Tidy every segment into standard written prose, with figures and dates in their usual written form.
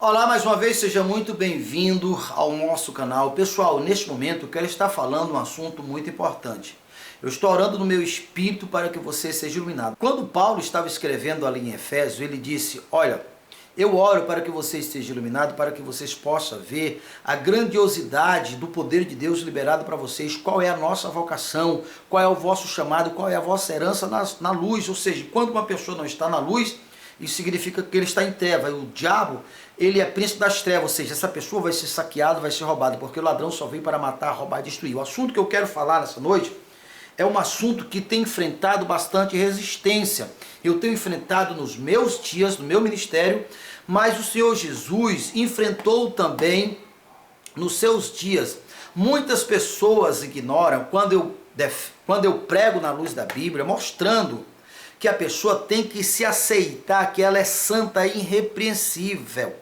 Olá, mais uma vez, seja muito bem-vindo ao nosso canal. Pessoal, neste momento eu quero estar falando um assunto muito importante. Eu estou orando no meu espírito para que você seja iluminado. Quando Paulo estava escrevendo ali em Efésios, ele disse, olha, eu oro para que você esteja iluminado, para que vocês possam ver a grandiosidade do poder de Deus liberado para vocês, qual é a nossa vocação, qual é o vosso chamado, qual é a vossa herança na luz. Ou seja, quando uma pessoa não está na luz, isso significa que ele está em treva. O diabo, ele é príncipe das trevas, ou seja, essa pessoa vai ser saqueada, vai ser roubada, porque o ladrão só veio para matar, roubar e destruir. O assunto que eu quero falar nessa noite é um assunto que tem enfrentado bastante resistência. Eu tenho enfrentado nos meus dias, no meu ministério, mas o Senhor Jesus enfrentou também nos seus dias. Muitas pessoas ignoram quando eu prego na luz da Bíblia, mostrando que a pessoa tem que se aceitar, que ela é santa e irrepreensível,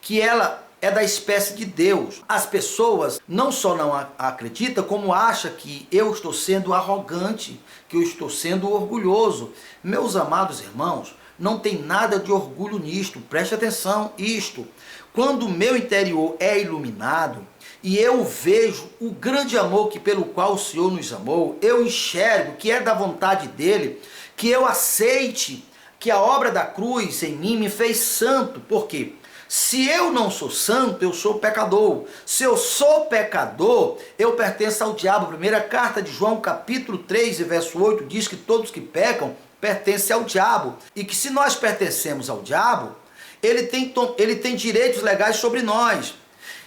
que ela é da espécie de Deus. As pessoas não só não acreditam, como acham que eu estou sendo arrogante, que eu estou sendo orgulhoso. Meus amados irmãos, não tem nada de orgulho nisto, preste atenção isto. Quando o meu interior é iluminado, e eu vejo o grande amor pelo qual o Senhor nos amou, eu enxergo que é da vontade dele, que eu aceite que a obra da cruz em mim me fez santo. Por quê? Se eu não sou santo, eu sou pecador. Se eu sou pecador, eu pertenço ao diabo. Primeira carta de João, capítulo 3, verso 8, diz que todos que pecam pertencem ao diabo. E que se nós pertencemos ao diabo, ele tem direitos legais sobre nós.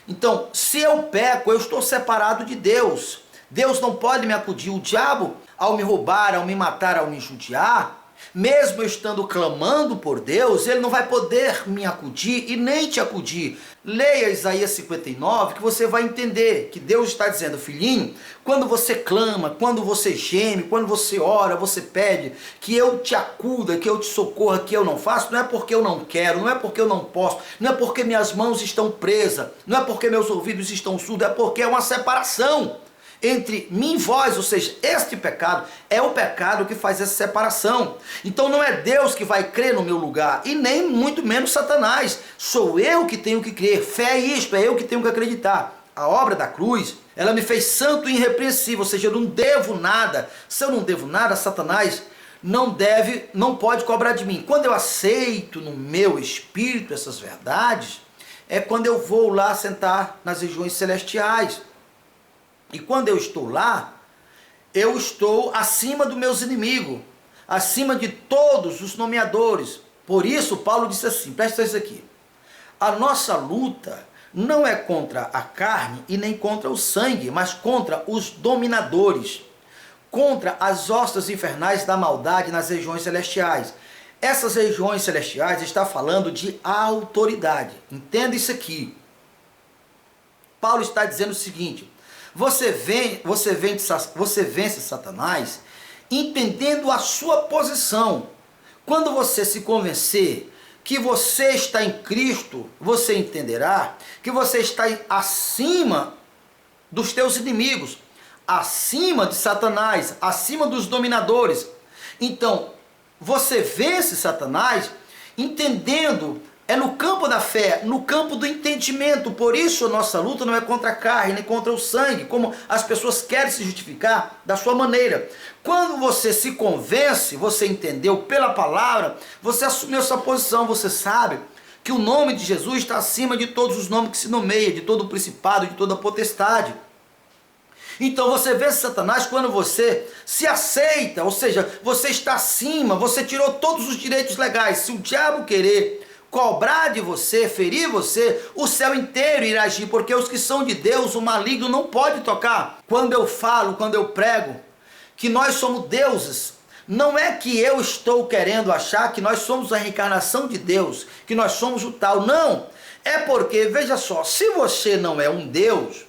Então, se eu peco, eu estou separado de Deus. Deus não pode me acudir. O diabo, ao me roubar, ao me matar, ao me judiar, mesmo eu estando clamando por Deus, ele não vai poder me acudir e nem te acudir. Leia Isaías 59 que você vai entender que Deus está dizendo, filhinho, quando você clama, quando você geme, quando você ora, você pede que eu te acuda, que eu te socorra, que eu não faço, não é porque eu não quero, não é porque eu não posso, não é porque minhas mãos estão presas, não é porque meus ouvidos estão surdos, é porque é uma separação entre mim e vós, ou seja, este pecado é o pecado que faz essa separação. Então não é Deus que vai crer no meu lugar, e nem muito menos Satanás. Sou eu que tenho que crer, fé é isto, é eu que tenho que acreditar. A obra da cruz, ela me fez santo e irrepreensível, ou seja, eu não devo nada. Se eu não devo nada, Satanás não pode cobrar de mim. Quando eu aceito no meu espírito essas verdades, é quando eu vou lá sentar nas regiões celestiais. E quando eu estou lá, eu estou acima dos meus inimigos, acima de todos os nomeadores. Por isso, Paulo disse assim, presta isso aqui, a nossa luta não é contra a carne e nem contra o sangue, mas contra os dominadores, contra as hostas infernais da maldade nas regiões celestiais. Essas regiões celestiais está falando de autoridade. Entenda isso aqui. Paulo está dizendo o seguinte, você vence Satanás entendendo a sua posição. Quando você se convencer que você está em Cristo, você entenderá que você está acima dos teus inimigos, acima de Satanás, acima dos dominadores. Então, você vence Satanás entendendo, é no campo da fé, no campo do entendimento. Por isso a nossa luta não é contra a carne, nem contra o sangue, como as pessoas querem se justificar da sua maneira. Quando você se convence, você entendeu pela palavra, você assumiu essa posição, você sabe que o nome de Jesus está acima de todos os nomes que se nomeia, de todo o principado, de toda a potestade. Então você vence Satanás quando você se aceita, ou seja, você está acima, você tirou todos os direitos legais. Se o diabo querer cobrar de você, ferir você, o céu inteiro irá agir, porque os que são de Deus, o maligno não pode tocar. Quando eu falo, quando eu prego, que nós somos deuses, não é que eu estou querendo achar que nós somos a reencarnação de Deus, que nós somos o tal, não. É porque, veja só, se você não é um Deus,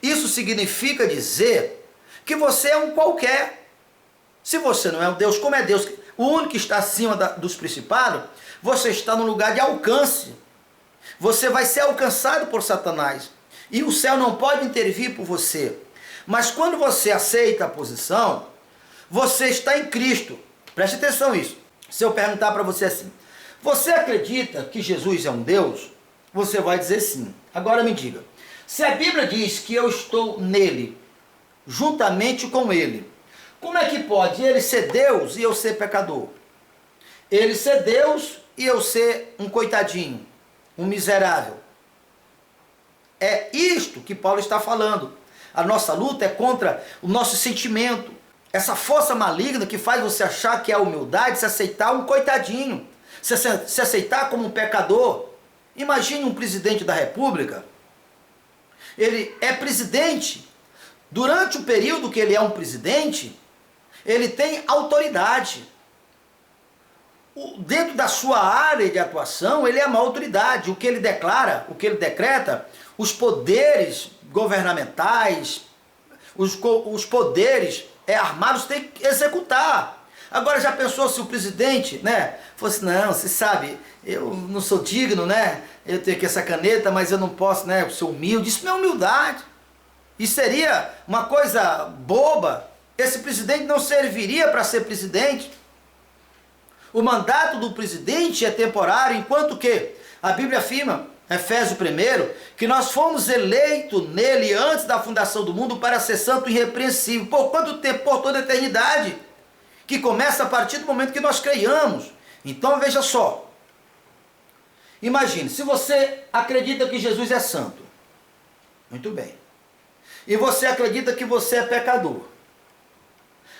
isso significa dizer que você é um qualquer. Se você não é um Deus, como é Deus, o único que está acima dos principados, você está no lugar de alcance. Você vai ser alcançado por Satanás. E o céu não pode intervir por você. Mas quando você aceita a posição, você está em Cristo. Preste atenção nisso. Se eu perguntar para você assim, você acredita que Jesus é um Deus? Você vai dizer sim. Agora me diga, se a Bíblia diz que eu estou nele, juntamente com ele, como é que pode ele ser Deus e eu ser pecador? Ele ser Deus e eu ser um coitadinho, um miserável. É isto que Paulo está falando. A nossa luta é contra o nosso sentimento, essa força maligna que faz você achar que é humildade, se aceitar um coitadinho, se aceitar como um pecador. Imagine um presidente da República, ele é presidente, durante o período que ele é um presidente, ele tem autoridade. Dentro da sua área de atuação, ele é uma autoridade. O que ele declara, o que ele decreta, os poderes governamentais, os poderes armados têm que executar. Agora já pensou se o presidente, né, fosse, não, você sabe, eu não sou digno, né, eu tenho aqui essa caneta, mas eu não posso, né, eu sou humilde. Isso não é humildade. Isso seria uma coisa boba. Esse presidente não serviria para ser presidente. O mandato do presidente é temporário, enquanto que a Bíblia afirma, Efésios 1, que nós fomos eleitos nele antes da fundação do mundo para ser santo e irrepreensível. Por quanto tempo? Por toda a eternidade, que começa a partir do momento que nós creiamos. Então veja só, imagine, se você acredita que Jesus é santo, muito bem, e você acredita que você é pecador.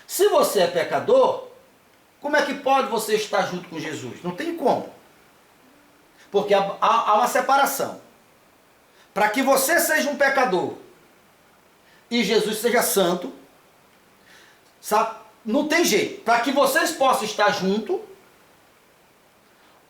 Se você é pecador, como é que pode você estar junto com Jesus? Não tem como. Porque há uma separação. Para que você seja um pecador e Jesus seja santo, sabe? Não tem jeito. Para que vocês possam estar juntos,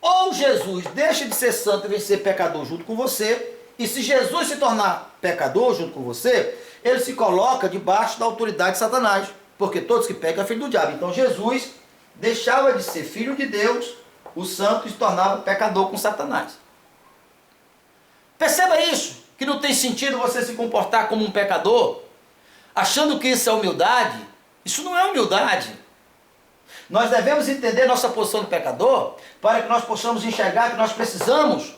ou Jesus deixa de ser santo e vem ser pecador junto com você, e se Jesus se tornar pecador junto com você, ele se coloca debaixo da autoridade de Satanás. Porque todos que pecam é filho do diabo. Então Jesus deixava de ser filho de Deus, o santo, e se tornava pecador com Satanás. Perceba isso, que não tem sentido você se comportar como um pecador, achando que isso é humildade. Isso não é humildade. Nós devemos entender nossa posição de pecador, para que nós possamos enxergar que nós precisamos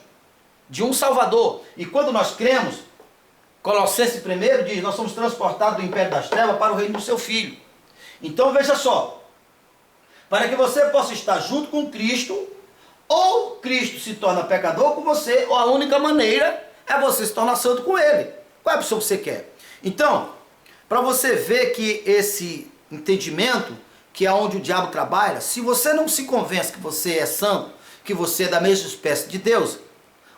de um Salvador. E quando nós cremos, Colossenses 1 diz, nós somos transportados do império das trevas para o reino do seu Filho. Então veja só, para que você possa estar junto com Cristo, ou Cristo se torna pecador com você, ou a única maneira é você se tornar santo com Ele. Qual é a opção que você quer? Então, para você ver que esse entendimento, que é onde o diabo trabalha, se você não se convence que você é santo, que você é da mesma espécie de Deus,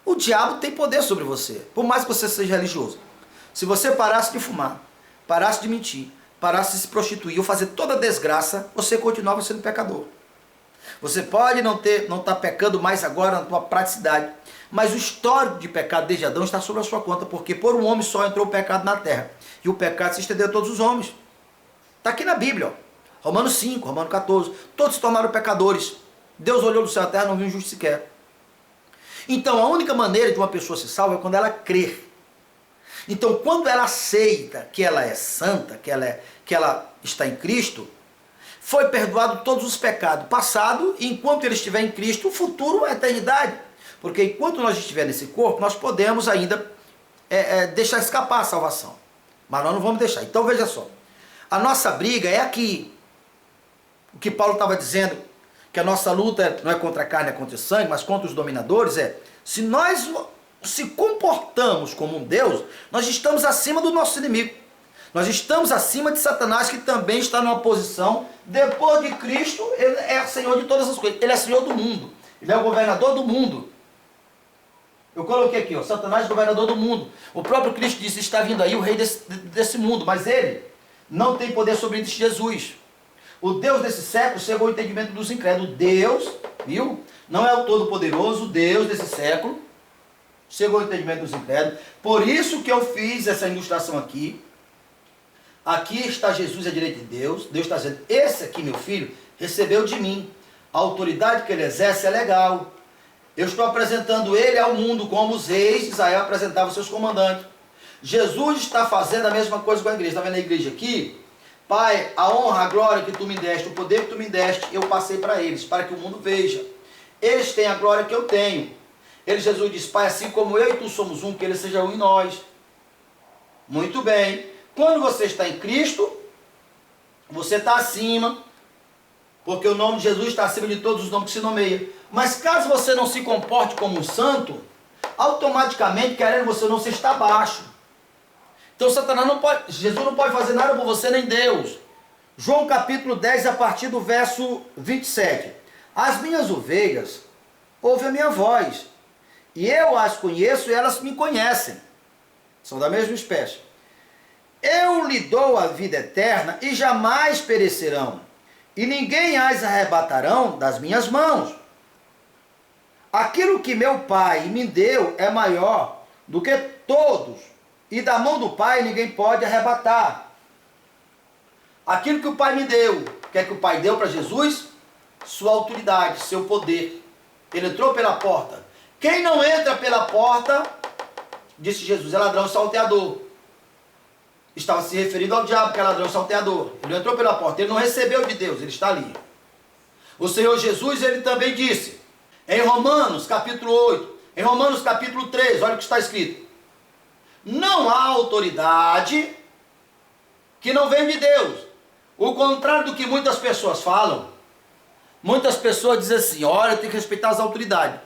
o diabo tem poder sobre você, por mais que você seja religioso. Se você parasse de fumar, parasse de mentir, parasse de se prostituir ou fazer toda a desgraça, você continuava sendo pecador. Você pode não estar pecando mais agora na tua praticidade, mas o histórico de pecado desde Adão está sobre a sua conta, porque por um homem só entrou o pecado na terra, e o pecado se estendeu a todos os homens. Está aqui na Bíblia, ó. Romanos 5, Romanos 14, todos se tornaram pecadores. Deus olhou do céu à terra e não viu um justo sequer. Então a única maneira de uma pessoa se salvar é quando ela crer. Então, quando ela aceita que ela é santa, que ela está em Cristo, foi perdoado todos os pecados, passado, e enquanto ele estiver em Cristo, o futuro é a eternidade. Porque enquanto nós estivermos nesse corpo, nós podemos ainda deixar escapar a salvação. Mas nós não vamos deixar. Então veja só, a nossa briga é aqui. O que Paulo estava dizendo, que a nossa luta não é contra a carne, é contra o sangue, mas contra os dominadores, se nós se comportamos como um Deus, nós estamos acima do nosso inimigo. Nós estamos acima de Satanás, que também está numa posição, depois de Cristo, ele é Senhor de todas as coisas. Ele é Senhor do mundo. Ele é o governador do mundo. Eu coloquei aqui, ó, Satanás é governador do mundo. O próprio Cristo disse, está vindo aí o rei desse mundo, mas ele não tem poder sobre Jesus. O Deus desse século chegou ao entendimento dos incrédulos. Deus, viu? Não é o Todo-Poderoso, Deus desse século chegou ao entendimento dos incrédulos. Por isso que eu fiz essa ilustração aqui. Aqui está Jesus à direita de Deus. Deus está dizendo, esse aqui, meu filho, recebeu de mim. A autoridade que ele exerce é legal. Eu estou apresentando ele ao mundo como os reis de Israel apresentavam seus comandantes. Jesus está fazendo a mesma coisa com a igreja. Está vendo a igreja aqui? Pai, a honra, a glória que tu me deste, o poder que tu me deste, eu passei para eles, para que o mundo veja. Eles têm a glória que eu tenho. Jesus diz, Pai, assim como eu e tu somos um, que ele seja um em nós. Muito bem. Quando você está em Cristo, você está acima, porque o nome de Jesus está acima de todos os nomes que se nomeiam. Mas caso você não se comporte como um santo, automaticamente, querendo você não, você está abaixo. Então Satanás não pode, Jesus não pode fazer nada por você, nem Deus. João capítulo 10, a partir do verso 27. As minhas ovelhas ouvem a minha voz, e eu as conheço e elas me conhecem. São da mesma espécie. Eu lhe dou a vida eterna e jamais perecerão, e ninguém as arrebatarão das minhas mãos. Aquilo que meu Pai me deu é maior do que todos, e da mão do Pai ninguém pode arrebatar. Aquilo que o Pai me deu, o que é que o Pai deu para Jesus? Sua autoridade, seu poder. Ele entrou pela porta. Quem não entra pela porta, disse Jesus, é ladrão e salteador. Estava se referindo ao diabo, que é ladrão e salteador. Ele entrou pela porta, ele não recebeu de Deus, ele está ali. O Senhor Jesus, ele também disse, em Romanos capítulo 8, em Romanos capítulo 3, olha o que está escrito. Não há autoridade que não vem de Deus. O contrário do que muitas pessoas falam. Muitas pessoas dizem assim, olha, tem que respeitar as autoridades.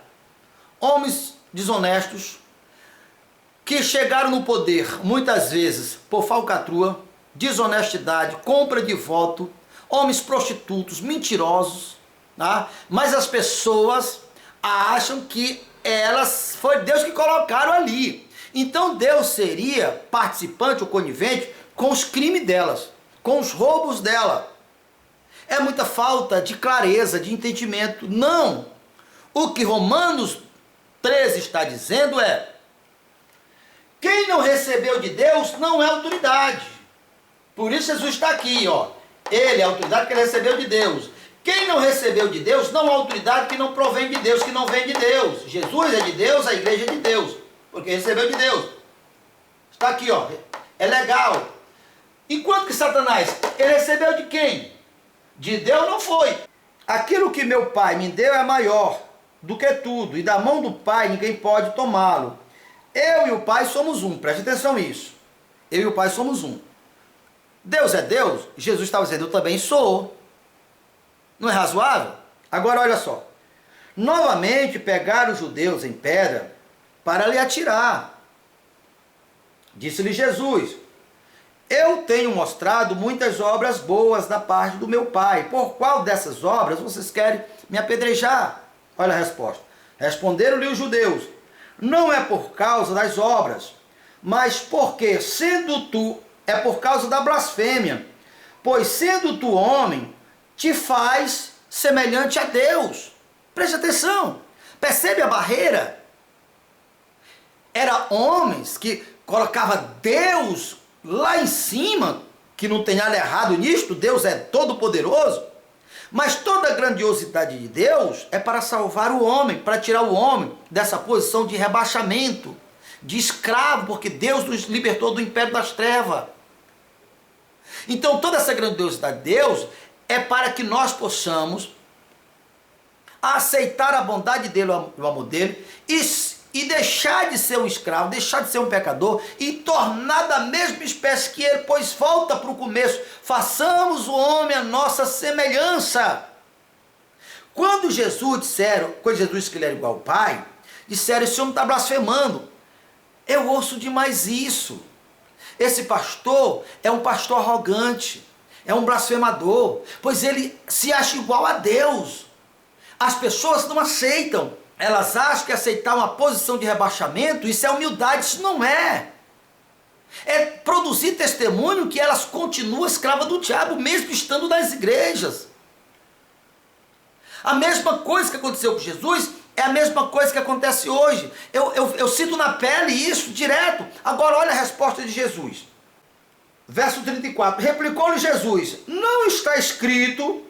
Homens desonestos, que chegaram no poder, muitas vezes, por falcatrua, desonestidade, compra de voto, homens prostitutos, mentirosos, tá? Mas as pessoas acham que foi Deus que colocaram ali. Então Deus seria participante ou conivente com os crimes delas, com os roubos dela. É muita falta de clareza, de entendimento. Não! O que Romanos 13 está dizendo é, quem não recebeu de Deus não é autoridade. Por isso Jesus está aqui, ó. Ele é a autoridade que ele recebeu de Deus. Quem não recebeu de Deus não é autoridade que não provém de Deus, que não vem de Deus. Jesus é de Deus, a igreja é de Deus, porque recebeu de Deus. Está aqui, ó. É legal. Enquanto que Satanás, ele recebeu de quem? De Deus não foi. Aquilo que meu Pai me deu é maior do que tudo, e da mão do Pai ninguém pode tomá-lo. Eu e o Pai somos um, preste atenção nisso. Eu e o Pai somos um. Deus é Deus? Jesus estava dizendo, eu também sou. Não é razoável? Agora olha só. Novamente pegaram os judeus em pedra para lhe atirar. Disse-lhe Jesus, eu tenho mostrado muitas obras boas da parte do meu Pai. Por qual dessas obras vocês querem me apedrejar? Olha a resposta. Responderam-lhe os judeus, não é por causa das obras, mas porque, sendo tu, é por causa da blasfêmia, pois sendo tu homem, te faz semelhante a Deus. Preste atenção, percebe a barreira? Era homens que colocavam Deus lá em cima, que não tem nada errado nisto, Deus é todo poderoso, mas toda a grandiosidade de Deus é para salvar o homem, para tirar o homem dessa posição de rebaixamento, de escravo, porque Deus nos libertou do império das trevas. Então toda essa grandiosidade de Deus é para que nós possamos aceitar a bondade dele, o amor dele, e deixar de ser um escravo, deixar de ser um pecador, e tornar da mesma espécie que ele, pois volta para o começo, façamos o homem a nossa semelhança. Quando Jesus disse que ele era igual ao Pai, disseram, esse homem está blasfemando. Eu ouço demais isso. Esse pastor é um pastor arrogante, é um blasfemador, pois ele se acha igual a Deus. As pessoas não aceitam. Elas acham que aceitar uma posição de rebaixamento, isso é humildade, isso não é. É produzir testemunho que elas continuam escravas do diabo, mesmo estando nas igrejas. A mesma coisa que aconteceu com Jesus, é a mesma coisa que acontece hoje. Eu sinto na pele isso direto. Agora olha a resposta de Jesus. Verso 34, replicou-lhe Jesus, não está escrito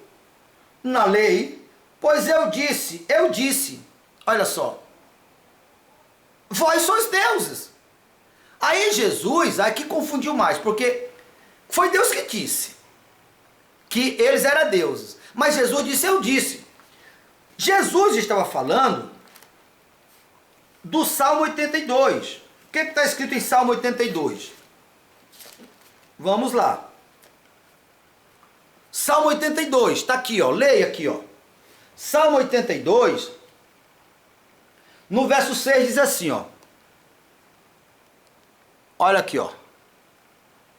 na lei, pois eu disse, olha só, vós sois deuses. Aí Jesus, aqui confundiu mais, porque foi Deus que disse que eles eram deuses, mas Jesus disse, eu disse. Jesus estava falando do Salmo 82. O que está escrito em Salmo 82? Vamos lá. Salmo 82, está aqui, ó, leia aqui, ó. Salmo 82, no verso 6 diz assim, ó. Olha aqui, ó.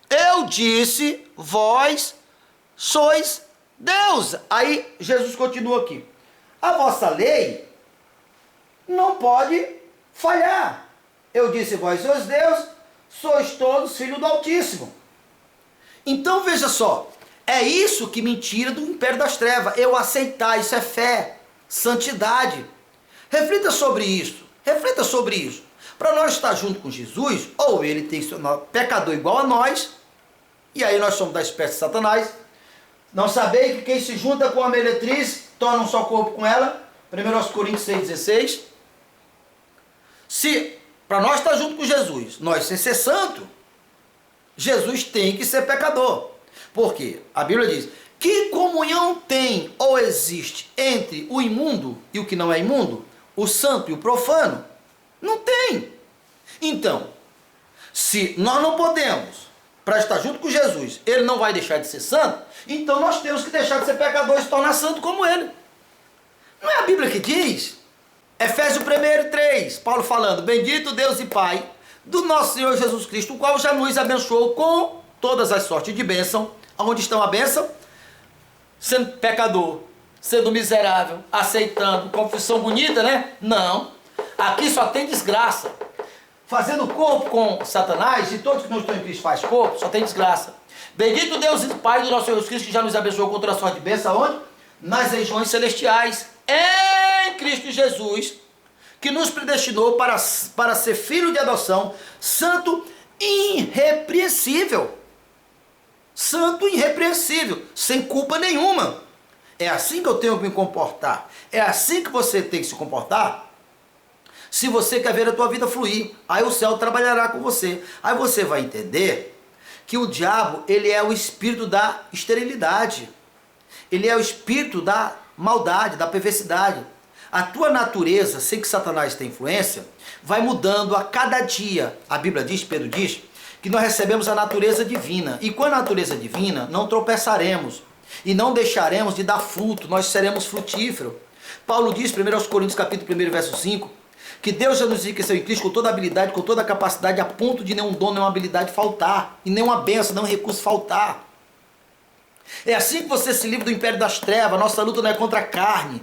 Eu disse, vós sois Deus. Aí Jesus continua aqui. A vossa lei não pode falhar. Eu disse, vós sois Deus, sois todos filhos do Altíssimo. Então veja só, é isso que me tira do império das trevas. Eu aceitar, isso é fé, santidade. Reflita sobre isso, reflita sobre isso. Para nós estar junto com Jesus, ou ele tem pecador igual a nós, e aí nós somos da espécie de Satanás. Não sabei que quem se junta com a meretriz torna um só corpo com ela. 1 Coríntios 6,16. Se para nós estar junto com Jesus, nós sem ser santo, Jesus tem que ser pecador. Por quê? A Bíblia diz, que comunhão tem ou existe entre o imundo e o que não é imundo? O santo e o profano? Não tem. Então, se nós não podemos, para estar junto com Jesus, ele não vai deixar de ser santo, então nós temos que deixar de ser pecador e se tornar santo como ele. Não é a Bíblia que diz? Efésios 1:3, Paulo falando, bendito Deus e Pai do nosso Senhor Jesus Cristo, o qual já nos abençoou com todas as sortes de bênção. Aonde estão a bênção? Sendo pecador, sendo miserável, aceitando, confissão bonita, né? Não. Aqui só tem desgraça. Fazendo corpo com Satanás, e todos que não estão em Cristo faz corpo, só tem desgraça. Bendito Deus e Pai do nosso Senhor Jesus Cristo, que já nos abençoou com toda a sorte de bênção. Aonde? Nas regiões celestiais, em Cristo Jesus, que nos predestinou para ser filho de adoção, santo irrepreensível. Santo irrepreensível, sem culpa nenhuma. É assim que eu tenho que me comportar. É assim que você tem que se comportar. Se você quer ver a tua vida fluir, aí o céu trabalhará com você. Aí você vai entender que o diabo, ele é o espírito da esterilidade. Ele é o espírito da maldade, da perversidade. A tua natureza, sem que Satanás tenha influência, vai mudando a cada dia. A Bíblia diz, Pedro diz, que nós recebemos a natureza divina. E com a natureza divina, não tropeçaremos. E não deixaremos de dar fruto, nós seremos frutíferos. Paulo diz, 1 Coríntios capítulo 1, verso 5, que Deus já nos enriqueceu em Cristo com toda a habilidade, com toda a capacidade, a ponto de nenhum dom, nenhuma habilidade faltar. E nenhuma bênção, nenhum recurso faltar. É assim que você se livra do império das trevas. Nossa luta não é contra a carne,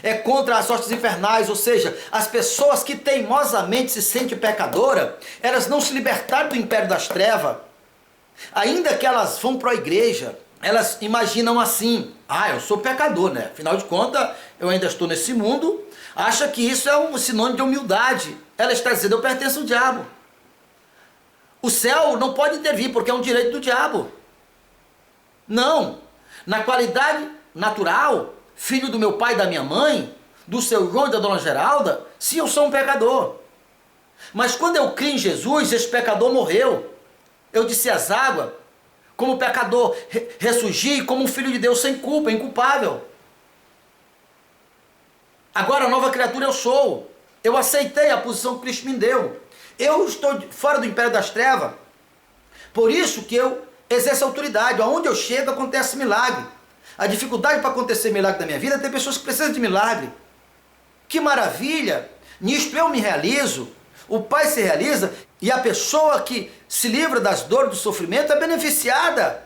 é contra as sortes infernais. Ou seja, as pessoas que teimosamente se sentem pecadoras, elas não se libertaram do império das trevas. Ainda que elas vão para a igreja, elas imaginam assim, eu sou pecador, né? Afinal de contas, eu ainda estou nesse mundo. Acha que isso é um sinônimo de humildade. Ela está dizendo, eu pertenço ao diabo. O céu não pode intervir, porque é um direito do diabo. Não. Na qualidade natural, filho do meu pai e da minha mãe, do seu João e da dona Geralda, sim, eu sou um pecador. Mas quando eu criei em Jesus, esse pecador morreu. Eu disse às águas, como pecador, ressurgi como um filho de Deus sem culpa, inculpável. Agora a nova criatura eu sou. Eu aceitei a posição que Cristo me deu. Eu estou fora do império das trevas. Por isso que eu exerço autoridade. Aonde eu chego acontece milagre. A dificuldade para acontecer milagre na minha vida é ter pessoas que precisam de milagre. Que maravilha! Nisto eu me realizo. O Pai se realiza. E a pessoa que se livra das dores, do sofrimento é beneficiada.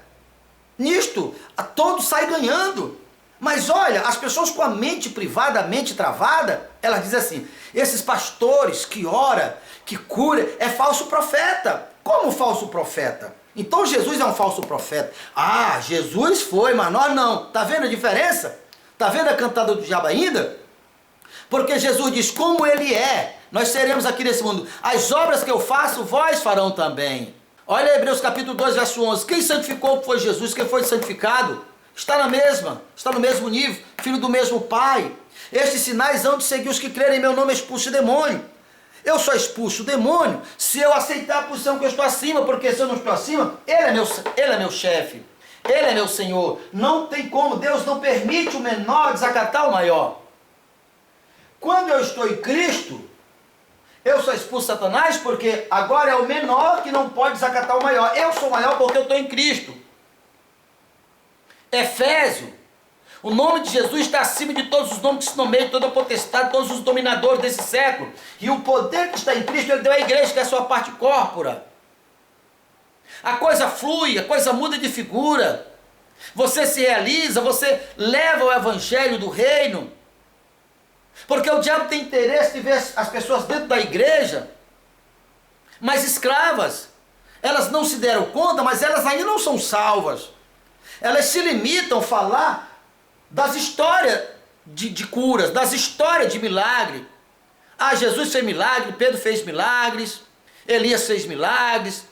Nisto, todos saem ganhando. Mas olha, as pessoas com a mente privada, a mente travada, elas dizem assim, esses pastores que ora, que cura, é falso profeta. Como falso profeta? Então Jesus é um falso profeta. Jesus foi, mas nós não. Tá vendo a diferença? Tá vendo a cantada do diabo ainda? Porque Jesus diz, como ele é, nós seremos aqui nesse mundo. As obras que eu faço, vós farão também. Olha Hebreus capítulo 2, verso 11. Quem santificou foi Jesus, quem foi santificado está no mesmo nível, filho do mesmo Pai. Estes sinais hão de seguir os que crerem em meu nome, expulso o demônio. Eu só expulso o demônio se eu aceitar a posição que eu estou acima, porque se eu não estou acima, ele é meu chefe, ele é meu Senhor. Não tem como, Deus não permite o menor desacatar o maior. Quando eu estou em Cristo, Eu só expulso Satanás porque agora é o menor que não pode desacatar o maior. Eu sou maior porque eu estou em Cristo. Efésio, o nome de Jesus está acima de todos os nomes que se nomeiam, toda a potestade, todos os dominadores desse século. E o poder que está em Cristo, ele deu à igreja, que é a sua parte corpora. A coisa flui, a coisa muda de figura. Você se realiza, você leva o evangelho do reino. Porque o diabo tem interesse de ver as pessoas dentro da igreja, mas escravas. Elas não se deram conta, mas elas ainda não são salvas. Elas se limitam a falar das histórias de curas, das histórias de milagre. Ah, Jesus fez milagre, Pedro fez milagres, Elias fez milagres,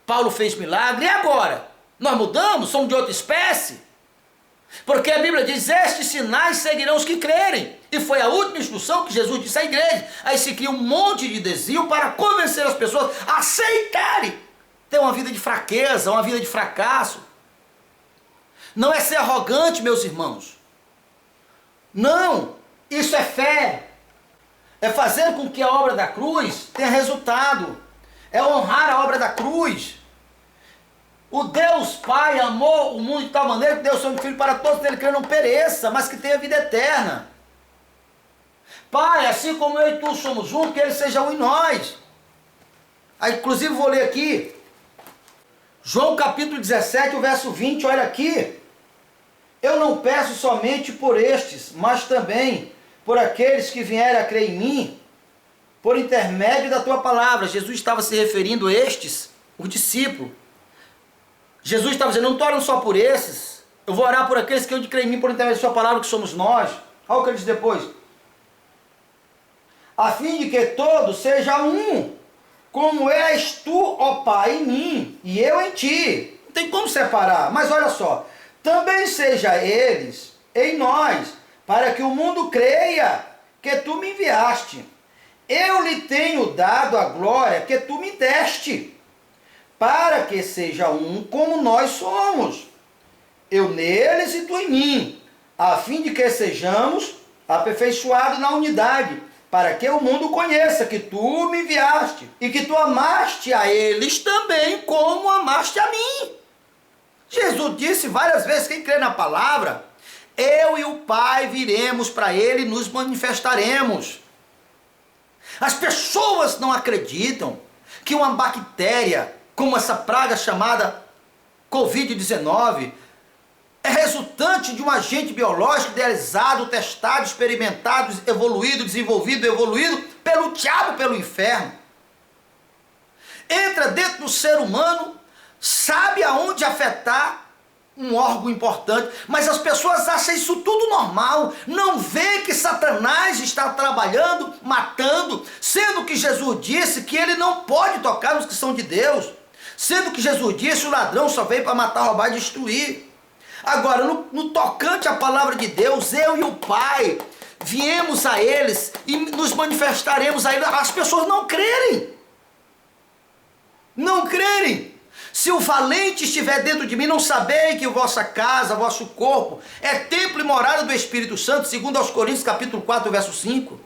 Paulo fez milagre. E agora? Nós mudamos? Somos de outra espécie? Porque a Bíblia diz, estes sinais seguirão os que crerem. E foi a última instrução que Jesus disse à igreja. Aí se cria um monte de desvio para convencer as pessoas a aceitarem ter uma vida de fraqueza, uma vida de fracasso. Não é ser arrogante, meus irmãos. Não, isso é fé. É fazer com que a obra da cruz tenha resultado. É honrar a obra da cruz. O Deus Pai amou o mundo de tal maneira que deu o seu Filho para todos, nele que não pereça, mas que tenha vida eterna. Pai, assim como eu e tu somos um, que ele seja um em nós. Aí, inclusive, vou ler aqui, João capítulo 17, o verso 20, olha aqui. Eu não peço somente por estes, mas também por aqueles que vierem a crer em mim, por intermédio da tua palavra. Jesus estava se referindo a estes, os discípulos. Jesus estava dizendo, não estou orando só por esses, eu vou orar por aqueles que hão de crer em mim por intermédio da sua palavra, que somos nós. Olha o que ele diz depois. A fim de que todos sejam um, como és tu, ó Pai, em mim, e eu em ti. Não tem como separar, mas olha só. Também seja eles em nós, para que o mundo creia que tu me enviaste. Eu lhe tenho dado a glória que tu me deste, para que seja um como nós somos, eu neles e tu em mim, a fim de que sejamos aperfeiçoados na unidade, para que o mundo conheça que tu me enviaste, e que tu amaste a eles também como amaste a mim. Jesus disse várias vezes, quem crê na palavra, eu e o Pai viremos para ele e nos manifestaremos. As pessoas não acreditam que uma bactéria, como essa praga chamada Covid-19, é resultante de um agente biológico idealizado, testado, experimentado, evoluído, desenvolvido, evoluído pelo diabo, pelo inferno. Entra dentro do ser humano, sabe aonde afetar um órgão importante, mas as pessoas acham isso tudo normal, não vê que Satanás está trabalhando, matando, sendo que Jesus disse que ele não pode tocar nos que são de Deus. Sendo que Jesus disse, o ladrão só veio para matar, roubar e destruir. Agora, no tocante à palavra de Deus, eu e o Pai, viemos a eles e nos manifestaremos a eles. As pessoas não crerem. Não crerem. Se o valente estiver dentro de mim, não sabei que vossa casa, vosso corpo, é templo e morada do Espírito Santo, segundo aos Coríntios capítulo 4, verso 5.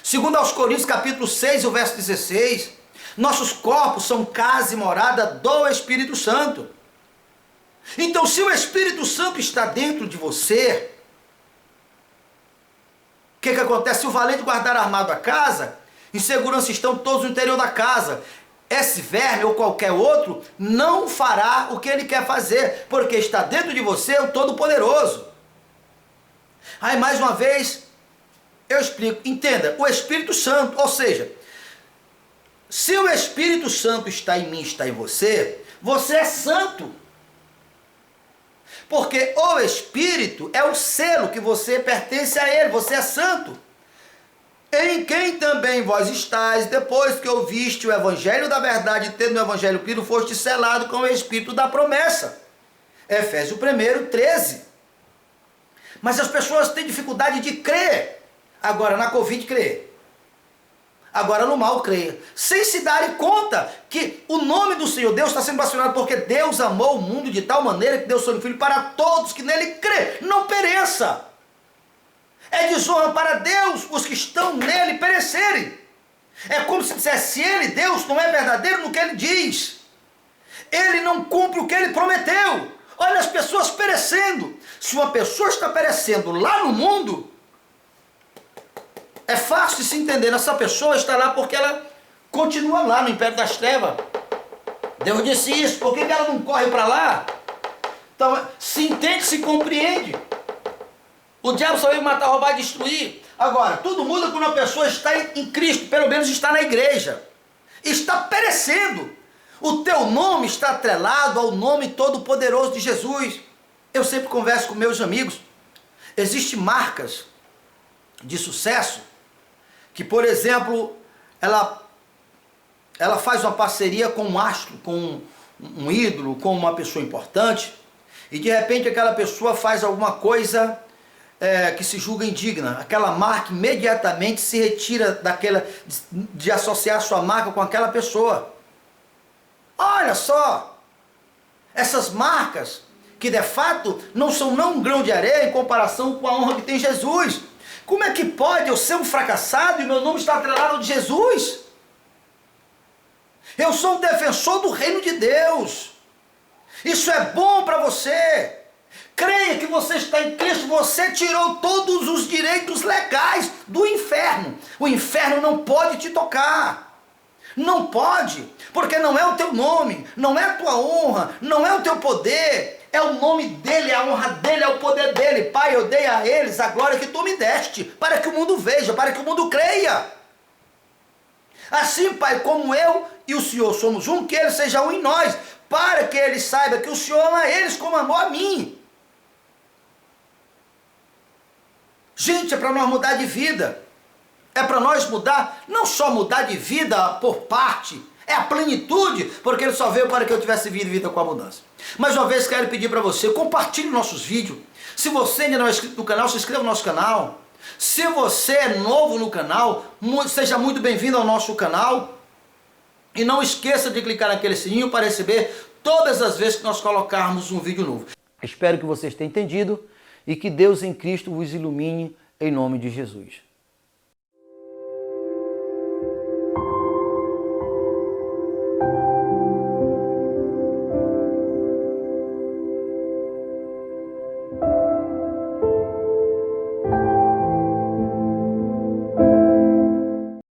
Segundo aos Coríntios capítulo 6, o verso 16. Nossos corpos são casa e morada do Espírito Santo. Então, se o Espírito Santo está dentro de você, o que acontece? Se o valente guardar armado a casa, em segurança estão todos no interior da casa. Esse verme ou qualquer outro não fará o que ele quer fazer, porque está dentro de você o Todo-Poderoso. Aí, mais uma vez, eu explico. Entenda, o Espírito Santo, ou seja, se o Espírito Santo está em mim, está em você, você é santo. Porque o Espírito é o selo que você pertence a ele, você é santo. Em quem também vós estáis, depois que ouviste o Evangelho da verdade, tendo o Evangelho crido, foste selado com o Espírito da promessa. Efésios 1, 13. Mas as pessoas têm dificuldade de crer. Agora na Covid crê. Agora no mal crê. Sem se darem conta que o nome do Senhor Deus está sendo blasfemado, porque Deus amou o mundo de tal maneira que deu o seu Filho para todos que nele crê. Não pereça. É desonra para Deus os que estão nele perecerem. É como se dissesse, se ele, Deus, não é verdadeiro no que ele diz. Ele não cumpre o que ele prometeu. Olha as pessoas perecendo. Se uma pessoa está perecendo lá no mundo, é fácil de se entender. Essa pessoa está lá porque ela continua lá no império das trevas. Deus disse isso, por que ela não corre para lá? Então, se entende, se compreende. O diabo só veio matar, roubar e destruir. Agora, tudo muda quando uma pessoa está em Cristo, pelo menos está na igreja. Está perecendo. O teu nome está atrelado ao nome todo-poderoso de Jesus. Eu sempre converso com meus amigos. Existem marcas de sucesso que, por exemplo, ela faz uma parceria com um astro, com um ídolo, com uma pessoa importante, e de repente aquela pessoa faz alguma coisa que se julga indigna. Aquela marca imediatamente se retira de associar sua marca com aquela pessoa. Olha só, essas marcas que de fato não são um grão de areia em comparação com a honra que tem Jesus. Como é que pode eu ser um fracassado e meu nome está atrelado ao de Jesus? Eu sou um defensor do reino de Deus. Isso é bom para você. Creia que você está em Cristo, você tirou todos os direitos legais do inferno. O inferno não pode te tocar. Não pode, porque não é o teu nome, não é a tua honra, não é o teu poder, é o nome dele, é a honra dele, é o poder dele. Pai, eu dei a eles a glória que tu me deste, para que o mundo veja, para que o mundo creia. Assim, Pai, como eu e o Senhor somos um, que ele seja um em nós, para que ele saiba que o Senhor ama eles como amou a mim. Gente, é para nós mudar de vida. É para nós mudar, não só mudar de vida por parte, é a plenitude, porque ele só veio para que eu tivesse vida com abundância. Mais uma vez quero pedir para você, compartilhe nossos vídeos. Se você ainda não é inscrito no canal, se inscreva no nosso canal. Se você é novo no canal, seja muito bem-vindo ao nosso canal. E não esqueça de clicar naquele sininho para receber todas as vezes que nós colocarmos um vídeo novo. Espero que vocês tenham entendido e que Deus em Cristo vos ilumine em nome de Jesus.